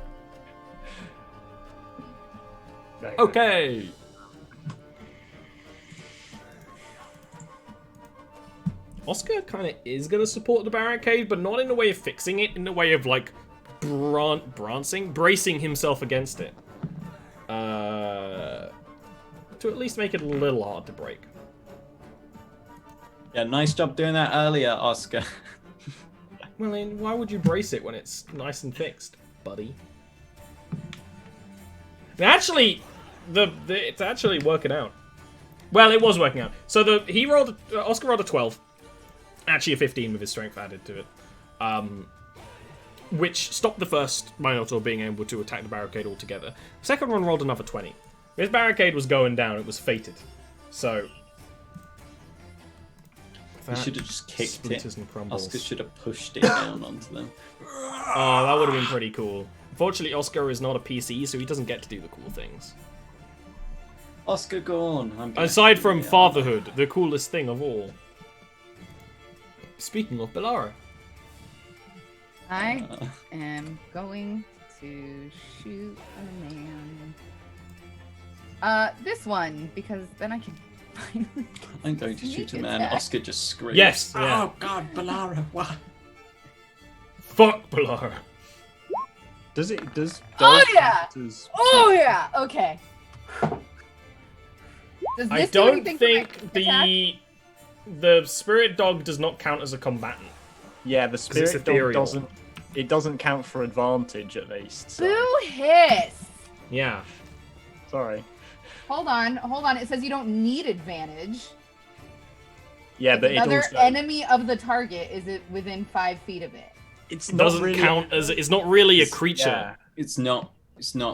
Speaker 1: Okay. Oscar kind of is going to support the barricade, but not in the way of fixing it, in the way of, like, bracing himself against it. To at least make it a little hard to break.
Speaker 2: Yeah, nice job doing that earlier, Oscar.
Speaker 1: Well, then, why would you brace it when it's nice and fixed, buddy? Actually, it's actually working out. Well, it was working out. So Oscar rolled a 12. Actually a 15 with his strength added to it. Which stopped the first Minotaur being able to attack the barricade altogether. The second one rolled another 20. This barricade was going down, it was fated. So
Speaker 2: He should have just kicked it. Oscar should have pushed it down onto them.
Speaker 1: Oh, that would have been pretty cool. Unfortunately, Oscar is not a PC, so he doesn't get to do the cool things.
Speaker 2: Oscar, go on.
Speaker 1: Aside from fatherhood, the coolest thing of all. Speaking of Belara.
Speaker 4: I am going to shoot a man. This one, because then I can finally...
Speaker 2: I'm going to shoot a man. Oscar just screams.
Speaker 1: Yes! Yeah.
Speaker 2: Oh god, Belara, what?
Speaker 1: Fuck Belara.
Speaker 3: Does it? Does?
Speaker 4: Oh yeah! Oh yeah! Okay. Does this
Speaker 1: I don't think the spirit dog does not count as a combatant.
Speaker 3: Yeah, the spirit dog doesn't. It doesn't count for advantage, at least. So.
Speaker 4: Boo hiss!
Speaker 1: Yeah.
Speaker 3: Sorry.
Speaker 4: Hold on. It says you don't need advantage.
Speaker 3: Yeah, but
Speaker 4: another
Speaker 3: also...
Speaker 4: enemy of the target is it within 5 feet of it.
Speaker 3: It
Speaker 1: doesn't count as it's not really a creature.
Speaker 2: Yeah. It's not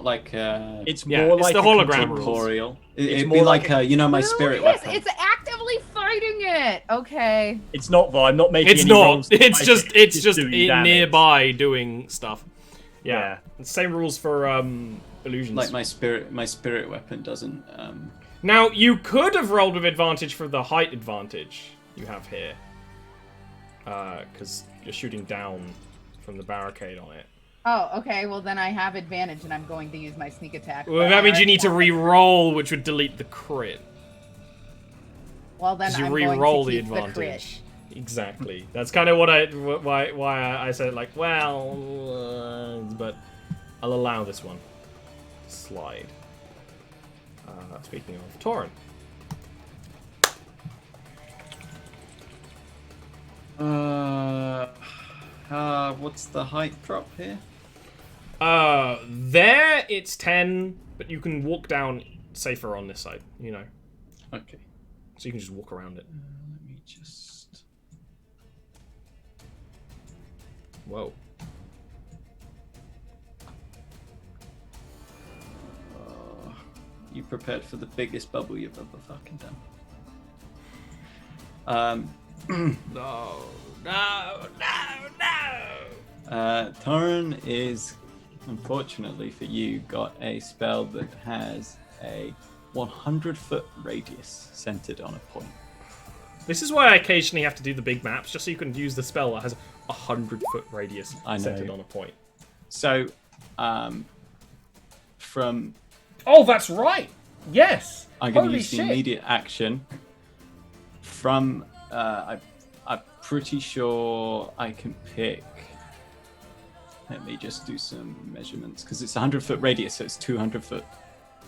Speaker 2: like
Speaker 3: it's more like
Speaker 1: the hologram
Speaker 2: corporeal.
Speaker 3: It's
Speaker 2: It'd be like my spirit weapon.
Speaker 4: It's actively fighting it. Okay.
Speaker 3: It's not though. I'm not making.
Speaker 1: It's
Speaker 3: any
Speaker 1: not.
Speaker 3: rolls
Speaker 1: It's just nearby
Speaker 3: damage.
Speaker 1: doing stuff. Yeah. Same rules for illusions.
Speaker 2: Like my spirit weapon doesn't.
Speaker 1: Now you could have rolled with advantage for the height advantage you have here, because you're shooting down from the barricade on it.
Speaker 4: Oh, okay. Well, then I have advantage, and I'm going to use my sneak attack.
Speaker 1: Well, that means you need to re-roll, which would delete the crit.
Speaker 4: Well, then
Speaker 1: you
Speaker 4: I'm
Speaker 1: re-roll
Speaker 4: going to keep
Speaker 1: the advantage.
Speaker 4: The
Speaker 1: Exactly. That's kind of why I said like, well, but I'll allow this one to slide. Speaking of Torrent.
Speaker 2: What's the height drop here?
Speaker 1: There it's 10, but you can walk down safer on this side, you know.
Speaker 2: Okay.
Speaker 1: So you can just walk around it.
Speaker 2: Let me just...
Speaker 1: Whoa.
Speaker 2: You prepared for the biggest bubble you've ever fucking done.
Speaker 1: No.
Speaker 2: Torren is, unfortunately for you, got a spell that has a 100-foot radius centered on a point.
Speaker 1: This is why I occasionally have to do the big maps, just so you can use the spell that has a 100-foot radius centered on a point.
Speaker 2: So, from...
Speaker 1: Oh, that's right! Yes!
Speaker 2: I'm going to use the immediate action. From... I'm pretty sure I can pick... Let me just do some measurements, because it's a 100-foot radius, so it's 200-foot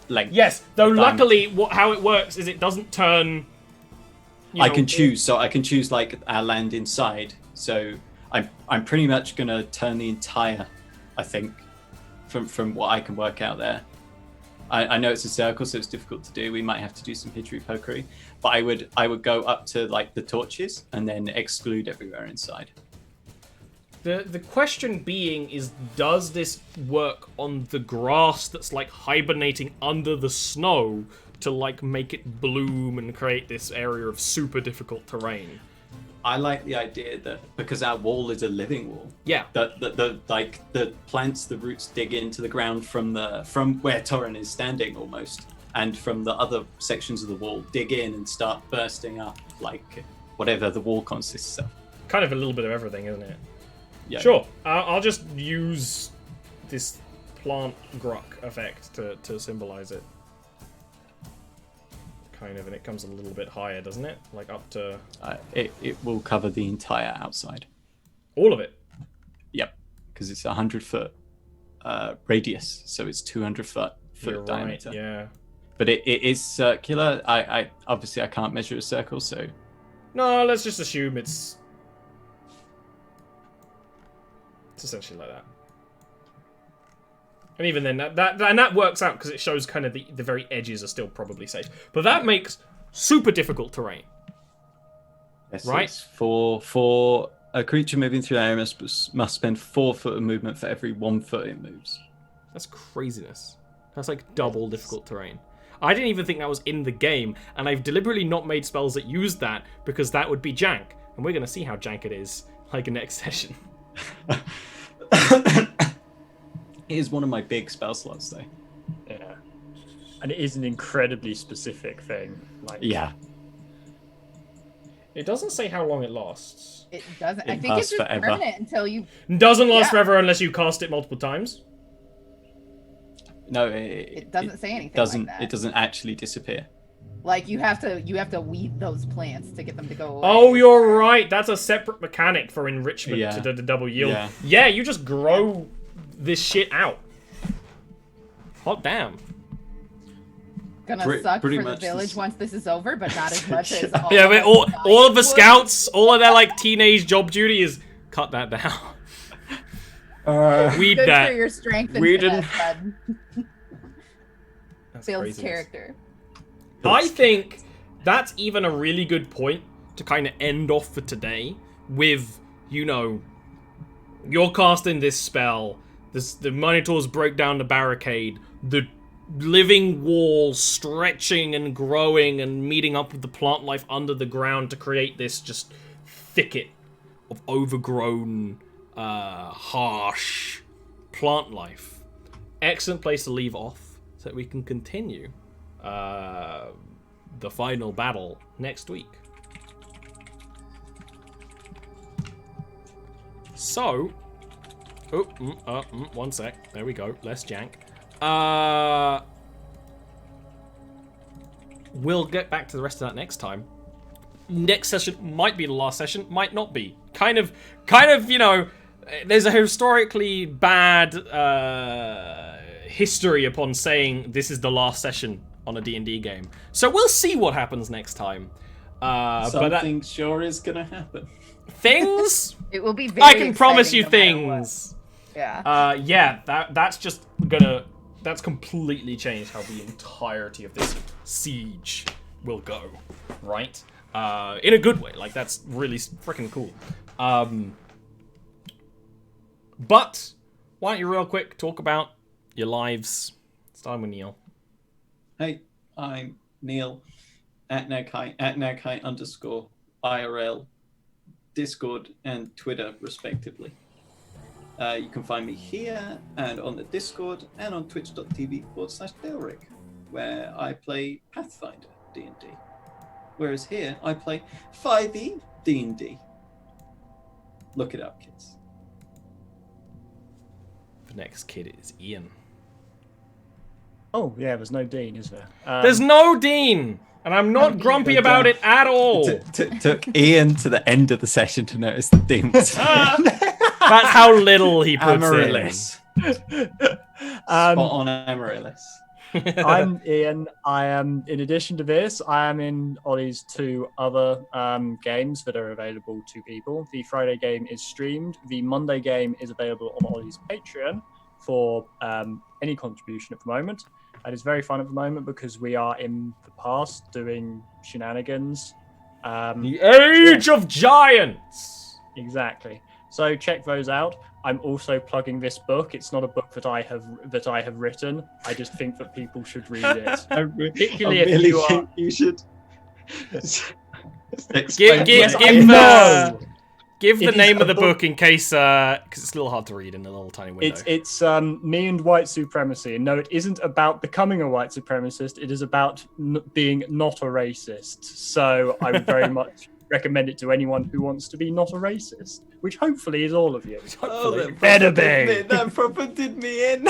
Speaker 2: length.
Speaker 1: Yes, though luckily how it works is it doesn't turn...
Speaker 2: I can choose, so I can choose like our land inside. So I'm pretty much going to turn the entire, I think, from what I can work out there. I know it's a circle, so it's difficult to do. We might have to do some hidgery-pokery, but I would go up to like the torches and then exclude everywhere inside.
Speaker 1: The question being is, does this work on the grass that's like hibernating under the snow to like make it bloom and create this area of super difficult terrain?
Speaker 2: I like the idea that because our wall is a living wall.
Speaker 1: Yeah.
Speaker 2: The plants, the roots dig into the ground from where Torren is standing almost, and from the other sections of the wall dig in and start bursting up like whatever the wall consists of.
Speaker 1: Kind of a little bit of everything, isn't it?
Speaker 2: Yeah.
Speaker 1: Sure. I'll just use this plant gruck effect to symbolize it. Kind of, and it comes a little bit higher, doesn't it? Like up to...
Speaker 2: It will cover the entire outside.
Speaker 1: All of it?
Speaker 2: Yep, because it's a 100-foot radius, so it's 200-foot diameter.
Speaker 1: Right, yeah.
Speaker 2: But it is circular. I obviously I can't measure a circle, so...
Speaker 1: No, let's just assume it's essentially like that. And even then, that works out because it shows kind of the very edges are still probably safe. But that makes super difficult terrain.
Speaker 2: Yes,
Speaker 1: right?
Speaker 2: For a creature moving through the area must spend 4 foot of movement for every 1 foot it moves.
Speaker 1: That's craziness. That's like double difficult terrain. I didn't even think that was in the game, and I've deliberately not made spells that use that because that would be jank, and we're gonna see how jank it is like next session.
Speaker 2: It is one of my big spell slots, though.
Speaker 3: Yeah, and it is an incredibly specific thing. Like,
Speaker 2: yeah,
Speaker 1: it doesn't say how long it lasts.
Speaker 4: It doesn't. I think it's just
Speaker 2: forever.
Speaker 4: permanent until you.
Speaker 1: It doesn't last forever unless you cast it multiple times.
Speaker 2: No,
Speaker 4: it doesn't say anything.
Speaker 2: Doesn't
Speaker 4: like that.
Speaker 2: It doesn't actually disappear?
Speaker 4: Like you have to weed those plants to get them to go away.
Speaker 1: Oh, you're right. That's a separate mechanic for enrichment
Speaker 2: Yeah.
Speaker 1: to the double yield.
Speaker 2: Yeah.
Speaker 1: Yeah, you just grow this shit out. Hot damn.
Speaker 4: Gonna suck
Speaker 2: pretty
Speaker 4: for the
Speaker 2: much
Speaker 4: village
Speaker 2: this-
Speaker 4: oned as over, but not as much as all
Speaker 1: Yeah,
Speaker 4: of
Speaker 1: but
Speaker 4: us
Speaker 1: all of the
Speaker 4: would.
Speaker 1: scouts, all of their like teenage job duty is cut that down. Weed
Speaker 4: Good
Speaker 1: that.
Speaker 4: for your strength and
Speaker 2: We didn't-
Speaker 4: bud.
Speaker 1: That's
Speaker 4: Builds
Speaker 1: craziness.
Speaker 4: character.
Speaker 1: I think that's even a really good point to kind of end off for today with, you know, you're casting this spell, the Minotaurs break down the barricade, the living wall stretching and growing and meeting up with the plant life under the ground to create this just thicket of overgrown, harsh plant life. Excellent place to leave off so that we can continue the final battle next week. So, one sec. There we go. Less jank. We'll get back to the rest of that next time. Next session might be the last session, might not be. Kind of, you know, there's a historically bad history upon saying this is the last session on a D&D game. So we'll see what happens next time.
Speaker 2: Something sure is gonna happen.
Speaker 1: Things?
Speaker 4: It will be very
Speaker 1: I can promise you
Speaker 4: exciting no matter
Speaker 1: things.
Speaker 4: what.
Speaker 1: Yeah, that's completely changed how the entirety of this siege will go, right? In a good way. Like, that's really freaking cool. But why don't you real quick talk about your lives, starting with Neil.
Speaker 2: Hey, I'm Neil at @NagHigh_IRL, Discord and Twitter respectively. You can find me here and on the Discord and on twitch.tv/Delric, where I play Pathfinder D&D. Whereas here I play 5e D&D. Look it up, kids.
Speaker 1: The next kid is Ian.
Speaker 3: Oh, yeah, there's no Dean, is there?
Speaker 1: There's no Dean! And I'm not grumpy about it at all.
Speaker 2: Took Ian to the end of the session to notice the theme.
Speaker 1: That's how little he puts
Speaker 2: Amaryllis. Spot on Amaryllis.
Speaker 3: I'm Ian. I am, in addition to this, I am in Ollie's 2 other games that are available to people. The Friday game is streamed. The Monday game is available on Ollie's Patreon for any contribution at the moment. And it's very fun at the moment because we are in the past doing shenanigans.
Speaker 1: The Age of Giants!
Speaker 3: Exactly. So check those out. I'm also plugging this book. It's not a book that I have written. I just think that people should read it. Particularly if you are.
Speaker 2: You should.
Speaker 1: Give the
Speaker 3: It is
Speaker 1: name
Speaker 3: a
Speaker 1: of the
Speaker 3: book-
Speaker 1: book in case, because it's a little hard to read in a little tiny window.
Speaker 3: It's Me and White Supremacy. And no, it isn't about becoming a white supremacist. It is about being not a racist. So I would very much recommend it to anyone who wants to be not a racist, which hopefully is all of you.
Speaker 1: Hopefully.
Speaker 2: that
Speaker 3: Better
Speaker 2: proper
Speaker 3: be.
Speaker 2: That proper did me in.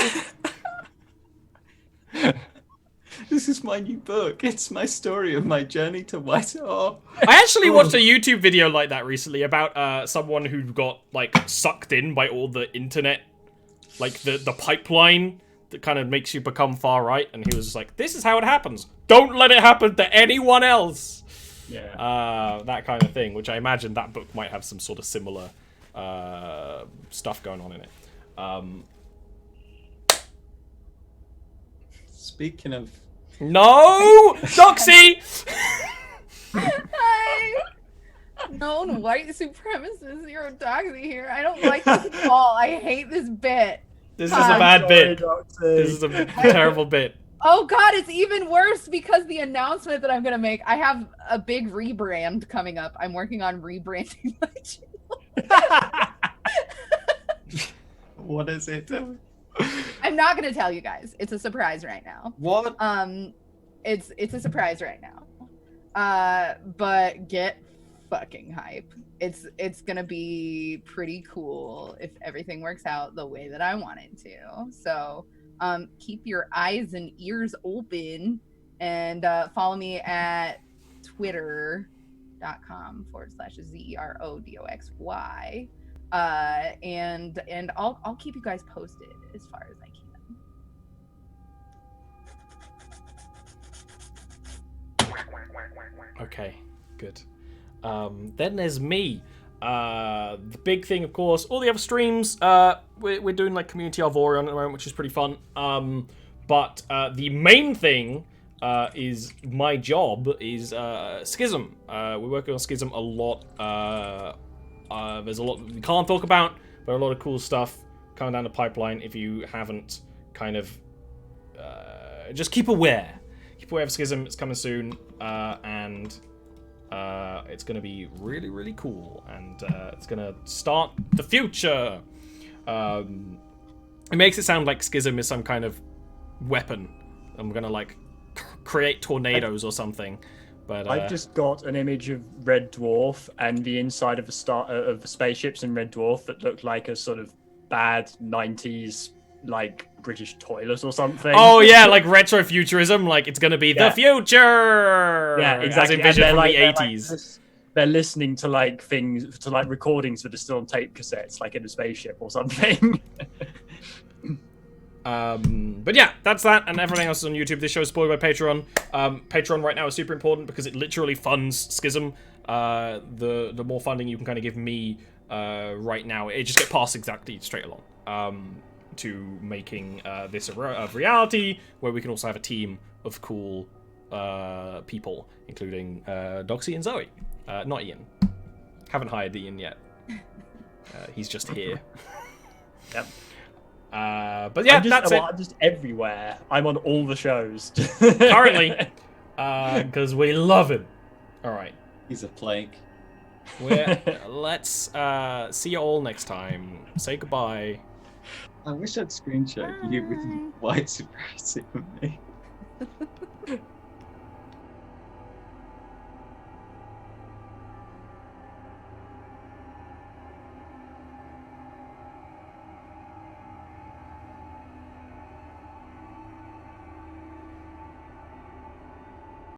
Speaker 2: This is my new book. It's my story of my journey to Whitehall.
Speaker 1: I actually watched a YouTube video like that recently about someone who got like sucked in by all the internet, like the pipeline that kind of makes you become far right, and he was just like, "This is how it happens. Don't let it happen to anyone else."
Speaker 3: Yeah.
Speaker 1: That kind of thing, which I imagine that book might have some sort of similar stuff going on in it.
Speaker 2: Speaking of...
Speaker 1: No! Doxy!
Speaker 4: Hi! Known white supremacist, you're a doxy here. I don't like this at all. I hate this bit.
Speaker 1: This is
Speaker 4: Hi.
Speaker 1: a bad bit.
Speaker 3: Sorry, Doxy.
Speaker 1: This is a terrible bit.
Speaker 4: Oh God, it's even worse because the announcement that I'm gonna make. I have a big rebrand coming up. I'm working on rebranding my channel.
Speaker 2: What is it?
Speaker 4: I'm not gonna tell you guys. It's a surprise right now.
Speaker 2: What?
Speaker 4: It's a surprise right now. But get fucking hype. It's gonna be pretty cool if everything works out the way that I want it to. So keep your eyes and ears open and follow me at twitter.com/ZERODOXY. And I'll keep you guys posted as far as I can.
Speaker 1: Okay, good. Then there's me. The big thing, of course, all the other streams, we're doing like Community Arvorion at the moment, which is pretty fun. But the main thing is my job is Schism. We're working on Schism a lot. There's a lot we can't talk about, but a lot of cool stuff coming down the pipeline. If you haven't kind of just keep aware. Keep aware of Schism. It's coming soon, and it's going to be really, really cool, and it's going to start the future. It makes it sound like Schism is some kind of weapon. I'm going to like create tornadoes or something. But
Speaker 3: I've just got an image of Red Dwarf and the inside of the spaceships in Red Dwarf that look like a sort of bad 90s like British toilet or something.
Speaker 1: Oh yeah, like retrofuturism, like it's gonna be the future.
Speaker 3: Yeah, exactly.
Speaker 1: As envisioned from the 80s.
Speaker 3: They're listening to like things, to like recordings that are still on tape cassettes, like in a spaceship or something.
Speaker 1: But yeah, that's that, and everything else is on YouTube. This show is supported by Patreon. Patreon right now is super important because it literally funds Schism. The more funding you can kind of give me right now, it just gets passed exactly straight along to making this a reality, where we can also have a team of cool people, including Doxy and Zoe. Not Ian. Haven't hired Ian yet. He's just here.
Speaker 3: Yep.
Speaker 1: But yeah, that's it.
Speaker 3: I'm just everywhere. I'm on all the shows.
Speaker 1: Currently. Because we love him. Alright.
Speaker 2: He's a plague.
Speaker 1: Let's see you all next time. Say goodbye.
Speaker 2: I wish I'd screenshot you with white supremacy on me.